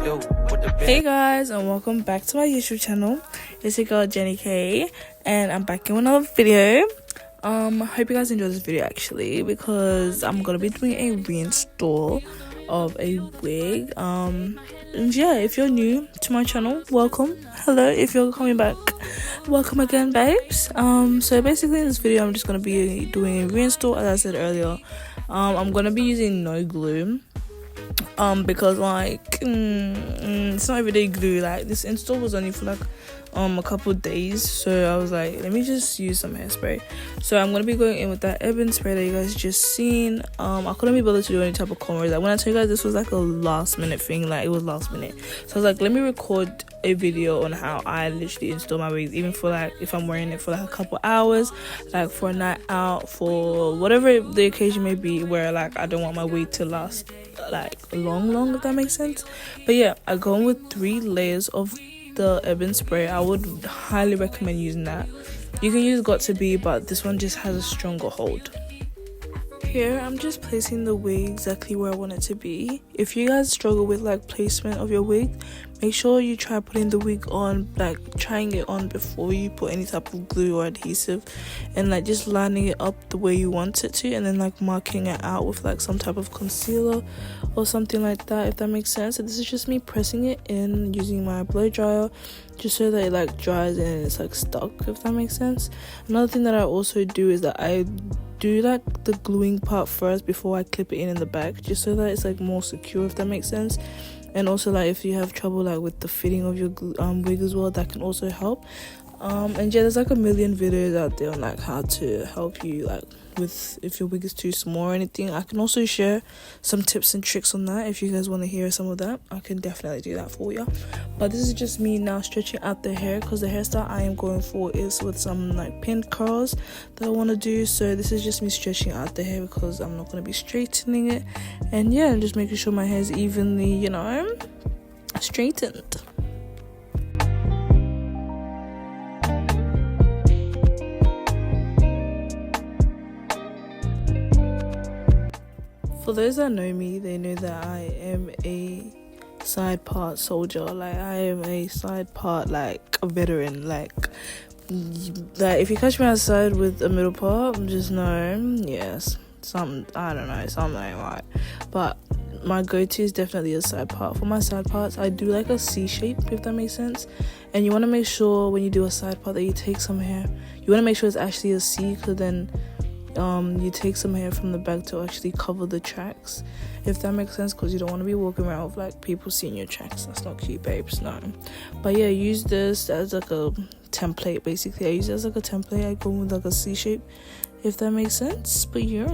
Hey guys, and welcome back to my YouTube channel. It's your girl Jenny K, and I'm back in another video. Hope you guys enjoyed this video actually, because I'm gonna be doing a reinstall of a wig. And yeah, if you're new to my channel, welcome. Hello, if you're coming back, welcome again, babes. So basically in this video I'm just gonna be doing a reinstall. As I said earlier, I'm gonna be using no glue, because like it's not everyday glue. Like, this install was only for like a couple of days, so I was like, let me just use some hairspray. So I'm gonna be going in with that Ebin spray that you guys just seen. I couldn't be bothered to do any type of color. Like, when I tell you guys this was like a last minute thing, like it was last minute, so I was like, let me record a video on how I literally install my wigs, even for like if I'm wearing it for like a couple hours, like for a night out, for whatever the occasion may be, where like I don't want my wig to last like long, if that makes sense. But yeah, I go in with 3 layers of the Ebin spray. I would highly recommend using that. You can use Got to Be, but this one just has a stronger hold. Here I'm just placing the wig exactly where I want it to be. If you guys struggle with like placement of your wig, make sure you try putting the wig on, like trying it on before you put any type of glue or adhesive, and like just lining it up the way you want it to, and then like marking it out with like some type of concealer or something like that, if that makes sense. So this is just me pressing it in using my blow dryer, just so that it like dries and it's like stuck, if that makes sense. Another thing that I also do is that I do like the gluing part first before I clip it in the back, just so that it's like more secure, if that makes sense. And also, like, if you have trouble like with the fitting of your wig as well, that can also help. And yeah, there's like a million videos out there on like how to help you like with if your wig is too small or anything. I can also share some tips and tricks on that. If you guys want to hear some of that, I can definitely do that for you. But this is just me now stretching out the hair, because the hairstyle I am going for is with some like pin curls that I want to do. So this is just me stretching out the hair, because I'm not going to be straightening it. And yeah, I'm just making sure my hair is evenly, you know, straightened. For those that know me, they know that I am a side part soldier. Like, I am a side part, like a veteran. Like if you catch me outside with a middle part, just know, yes, I don't know, something ain't right. But my go-to is definitely a side part. For my side parts, I do like a C shape, if that makes sense. And you want to make sure when you do a side part that you take some hair. You want to make sure it's actually a C, because then you take some hair from the back to actually cover the tracks, if that makes sense, because you don't want to be walking around with like people seeing your tracks. That's not cute, babes, no. But yeah, use this as like a template. Basically, I use it as like a template. I go with like a C shape, if that makes sense. But yeah,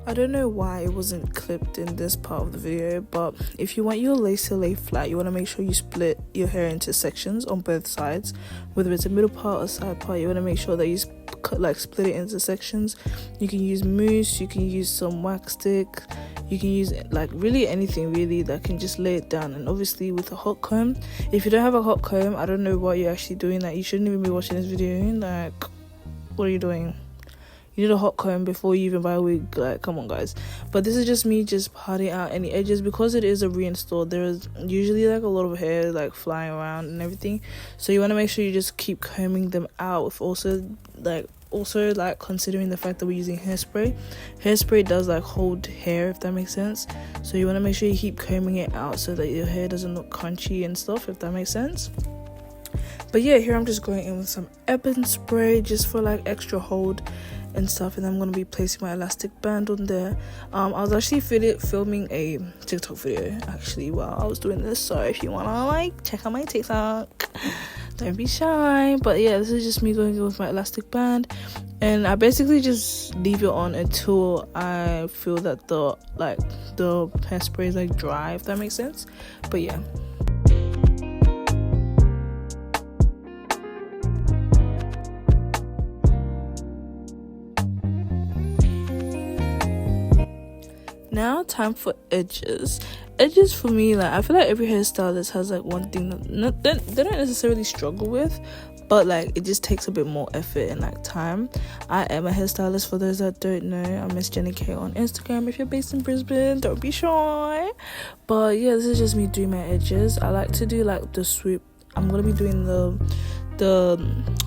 I don't know why it wasn't clipped in this part of the video, but if you want your lace to lay flat, you want to make sure you split your hair into sections on both sides. Whether it's a middle part or side part, you want to make sure that you split it into sections. You can use mousse, you can use some wax stick, you can use like really anything really that can just lay it down. And obviously with a hot comb, if you don't have a hot comb, I don't know what you're actually doing. Like, you shouldn't even be watching this video. Like, what are you doing? You need a hot comb before you even buy a wig. Like, come on, guys. But this is just me just parting out any edges, because it is a reinstall. There is usually like a lot of hair like flying around and everything, so you want to make sure you just keep combing them out. With also considering the fact that we're using hairspray does like hold hair, if that makes sense. So you want to make sure you keep combing it out so that your hair doesn't look crunchy and stuff, if that makes sense. But yeah, here I'm just going in with some Ebin spray just for like extra hold and stuff, and I'm gonna be placing my elastic band on there. I was actually filming a TikTok video actually while I was doing this, so if you wanna like check out my TikTok, don't be shy. But yeah, this is just me going in with my elastic band, and I basically just leave it on until I feel that the hairspray is like dry, if that makes sense. But yeah, Now now time for edges. Edges for me, like, I feel like every hairstylist has like one thing that they don't necessarily struggle with, but like it just takes a bit more effort and like time. I am a hairstylist, for those that don't know. I'm Miss Jenny K on Instagram. If you're based in Brisbane, don't be shy. But yeah, this is just me doing my edges. I like to do like the swoop. I'm gonna be doing the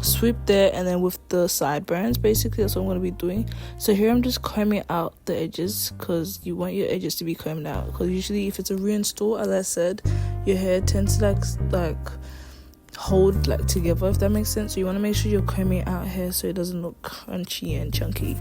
swoop there, and then with the sideburns, basically that's what I'm going to be doing. So here I'm just combing out the edges, because you want your edges to be combed out, because usually if it's a reinstall, as I said, your hair tends to like hold like together, if that makes sense. So you want to make sure you're combing out hair so it doesn't look crunchy and chunky.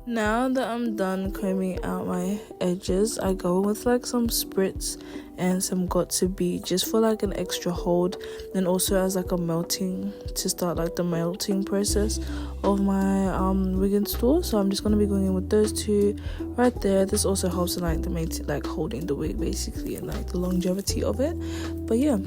Now that I'm done combing out my edges, I go with like some Spritz and some got to be, just for like an extra hold, and also as like a melting, to start like the melting process of my wig install. So I'm just going to be going in with those two right there. This also helps in like the like holding the wig basically, and like the longevity of it. But yeah.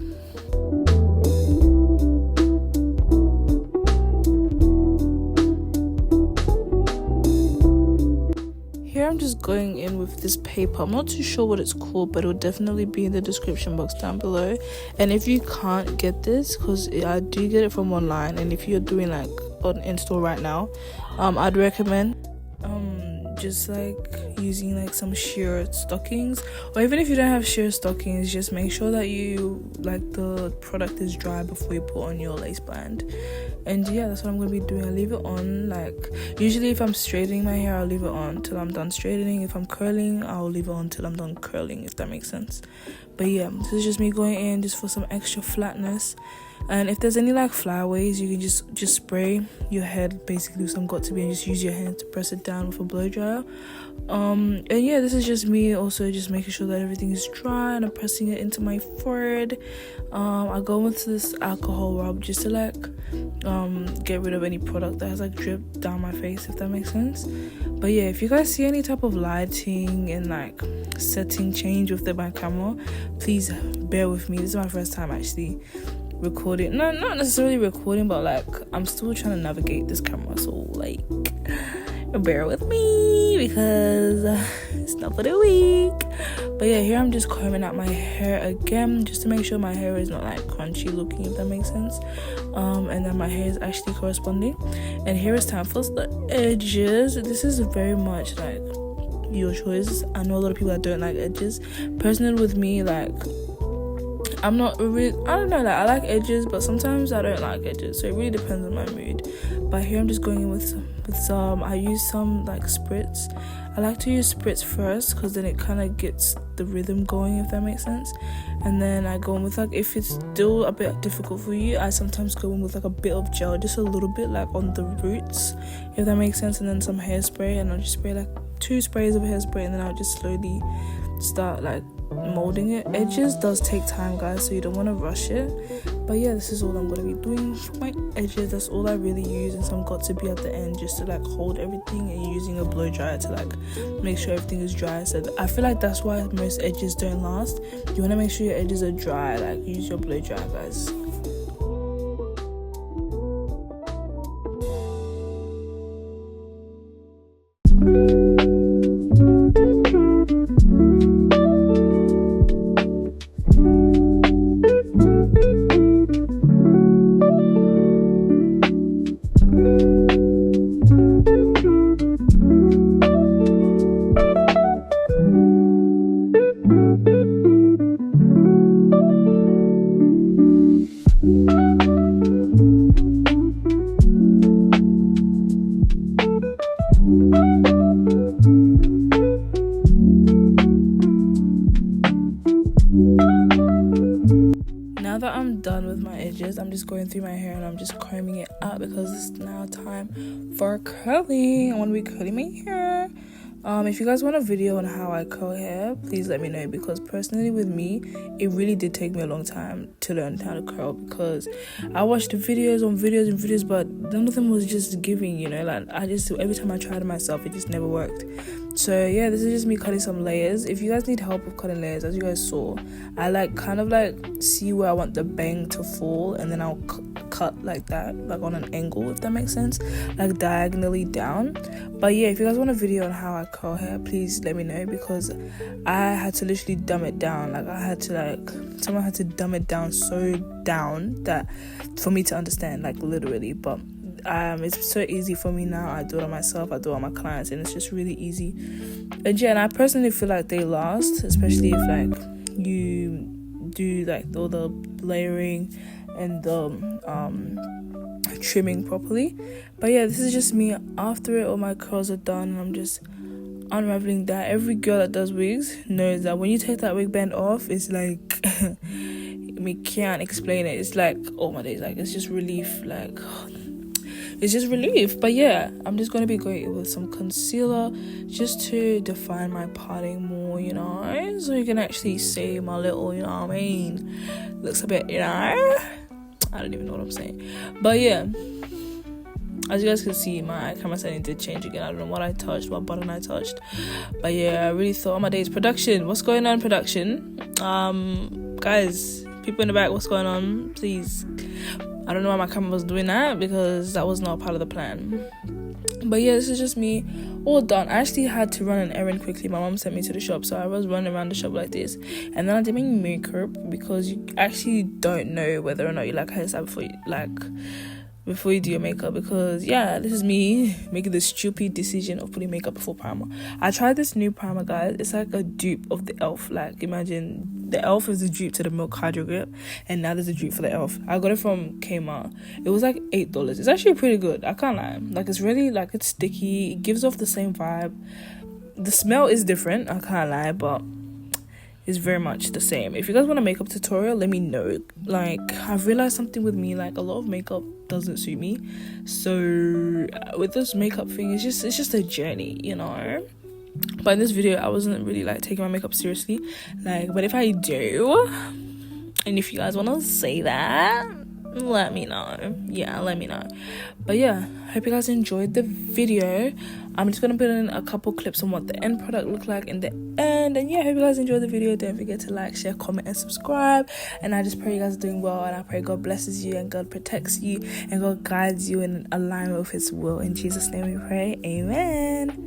Here I'm just going in with this paper. I'm not too sure what it's called, but it'll definitely be in the description box down below. And if you can't get this, because I do get it from online, and if you're doing like an install right now, I'd recommend just like using like some sheer stockings, or even if you don't have sheer stockings, just make sure that you like the product is dry before you put on your lace band. And yeah, that's what I'm gonna be doing. I leave it on, like, usually if I'm straightening my hair, I'll leave it on till I'm done straightening. If I'm curling, I'll leave it on till I'm done curling, if that makes sense. But yeah, this is just me going in just for some extra flatness. And if there's any like flyaways, you can just spray your head basically with some got to be, and just use your hand to press it down with a blow dryer. And yeah, this is just me also just making sure that everything is dry, and I'm pressing it into my forehead. I go into this alcohol rub just to like get rid of any product that has like dripped down my face, if that makes sense. But yeah, if you guys see any type of lighting and like setting change with my camera, please bear with me. This is my first time actually recording, not necessarily recording, but like I'm still trying to navigate this camera, so like bear with me, because it's not for the week. But yeah, here I'm just combing out my hair again, just to make sure my hair is not like crunchy looking, if that makes sense. And then my hair is actually corresponding. And here is time for the edges. This is very much like your choice. I know a lot of people that don't like edges. Personally, with me, like, I'm not really, I don't know, like, I like edges, but sometimes I don't like edges, so it really depends on my mood. But here I'm just going in with some I use some like Spritz. I like to use Spritz first, because then it kind of gets the rhythm going, if that makes sense. And then I go in with, like, if it's still a bit difficult for you, I sometimes go in with like a bit of gel, just a little bit, like on the roots, if that makes sense. And then some hairspray, and I'll just spray like 2 sprays of hairspray, and then I'll just slowly start like molding it. Edges does take time, guys, so you don't want to rush it. But yeah, this is all I'm going to be doing for my edges. That's all I really use, and some got to be at the end just to like hold everything, and using a blow dryer to like make sure everything is dry. So I feel like that's why most edges don't last. You want to make sure your edges are dry, like use your blow dryer, guys. I'm just going through my hair and I'm just combing it out because it's now time for curling. I want to be curling my hair. If you guys want a video on how I curl hair, please let me know, because personally with me, it really did take me a long time to learn how to curl, because I watched videos on videos, but none of them was just giving, you know, like every time I tried it myself, it just never worked. So yeah, this is just me cutting some layers. If you guys need help with cutting layers, as you guys saw, I kind of see where I want the bang to fall, and then I'll cut like that, like on an angle, if that makes sense, like diagonally down. But yeah, if you guys want a video on how I curl hair, please let me know, because I had to literally dumb it down. Someone had to dumb it down so down that for me to understand, literally. But it's so easy for me now. I do it on myself, I do it on my clients, and it's just really easy. And yeah, and I personally feel like they last, especially if you do all the layering and the trimming properly. But yeah, this is just me after it all my curls are done, and I'm just unraveling that. Every girl that does wigs knows that when you take that wig band off, it's like we can't explain it. It's like, oh my days, it's just relief. It's just relief. But yeah, I'm just going to be going with some concealer just to define my parting more, you know, so you can actually see my little, you know what I mean, looks a bit, you know, I don't even know what I'm saying. But yeah, as you guys can see, my camera setting did change again. I don't know what button I touched. But yeah, I really thought, oh my days, production, what's going on, production? Guys, people in the back, what's going on? Please. I don't know why my camera was doing that, because that was not part of the plan. But yeah, this is just me all done. I actually had to run an errand quickly. My mom sent me to the shop, so I was running around the shop like this, and then I did my makeup, because you actually don't know whether or not you like hairstyle before you do your makeup. Because yeah, this is me making the stupid decision of putting makeup before primer. I tried this new primer, guys. It's like a dupe of the elf. Imagine the elf is a dupe to the Milk Hydro Grip, and now there's a dupe for the elf. I got it from Kmart. It was like $8. It's actually pretty good, I can't lie. It's really it's sticky. It gives off the same vibe. The smell is different, I can't lie, but is very much the same. If you guys want a makeup tutorial, let me know. I've realized something with me, a lot of makeup doesn't suit me, so with this makeup thing, it's just a journey, you know. But in this video, I wasn't really taking my makeup seriously, but if I do, and if you guys want to say that, let me know. Yeah, let me know. But yeah, hope you guys enjoyed the video. I'm just gonna put in a couple clips on what the end product looked like in the end. And yeah, hope you guys enjoyed the video. Don't forget to like, share, comment, and subscribe. And I just pray you guys are doing well, and I pray God blesses you, and God protects you, and God guides you in alignment with His will. In Jesus' name we pray, amen.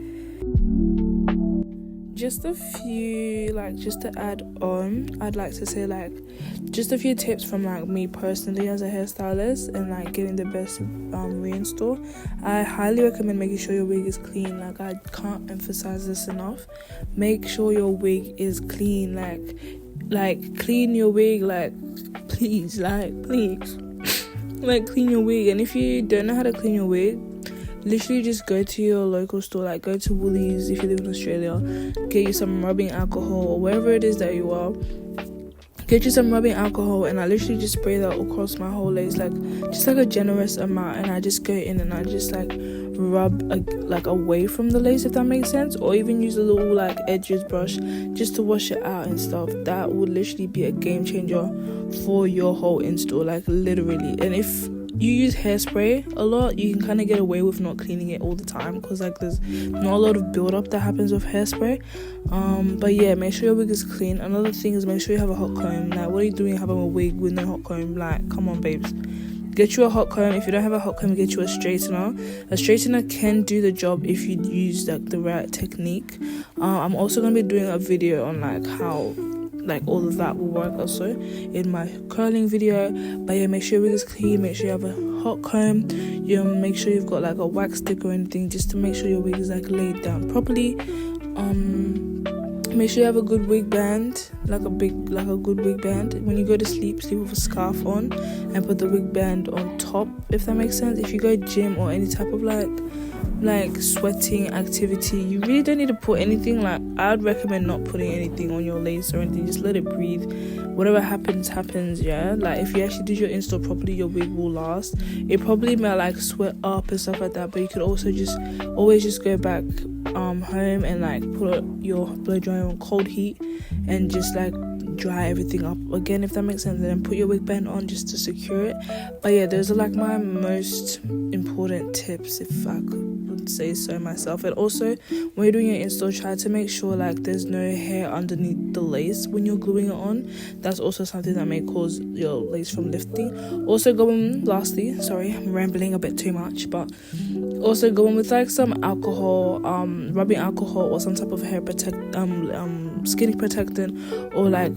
Just a few, just to add on, I'd like to say, just a few tips from, me personally as a hairstylist, and, getting the best reinstall. I highly recommend making sure your wig is clean. I can't emphasize this enough. Make sure your wig is clean. Clean your wig, please. Clean your wig. And if you don't know how to clean your wig, literally just go to your local store, go to Woolies if you live in Australia, get you some rubbing alcohol, or wherever it is that you are, get you some rubbing alcohol, and I literally just spray that across my whole lace, just a generous amount, and I just go in and I just rub away from the lace, if that makes sense, or even use a little edges brush just to wash it out and stuff. That would literally be a game changer for your whole install, literally. And if you use hairspray a lot, you can kind of get away with not cleaning it all the time, because there's not a lot of build-up that happens with hairspray. But yeah, make sure your wig is clean. Another thing is make sure you have a hot comb. What are you doing having a wig with no hot comb? Come on, babes, get you a hot comb. If you don't have a hot comb, get you a straightener. A straightener can do the job if you use the right technique. I'm also going to be doing a video on how all of that will work also in my curling video. But yeah, make sure your wig is clean, make sure you have a hot comb, make sure you've got a wax stick or anything, just to make sure your wig is laid down properly. Make sure you have a good wig band, like a good wig band. When you go to sleep with a scarf on and put the wig band on top, if that makes sense. If you go gym or any type of like sweating activity, you really don't need to put anything. Like, I'd recommend not putting anything on your lace or anything. Just let it breathe. Whatever happens, yeah. Like, if you actually did your install properly, your wig will last. It probably might like sweat up and stuff like that, but you could also always just go back home and like put your blow dryer on cold heat and just like dry everything up again, if that makes sense, and then put your wig band on just to secure it. But yeah, those are like my most important tips, if I could say so myself. And also, when you're doing your install, try to make sure like there's no hair underneath the lace when you're gluing it on. That's also something that may cause your lace from lifting. Also, lastly, sorry, I'm rambling a bit too much, but also go in with like some alcohol, rubbing alcohol or some type of hair skin protectant, or like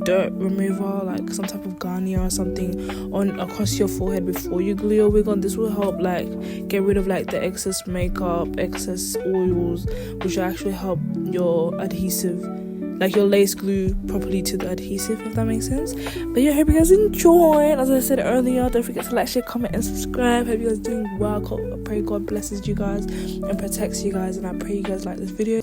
dirt remover, like some type of Garnier or something on across your forehead before you glue your wig on. This will help like get rid of like the excess makeup, excess oils, which will actually help your adhesive, like your lace glue properly to the adhesive, if that makes sense. But yeah, hope you guys enjoyed. As I said earlier, don't forget to like, share, comment and subscribe. Hope you guys are doing well. I pray God blesses you guys and protects you guys, and I pray you guys like this video.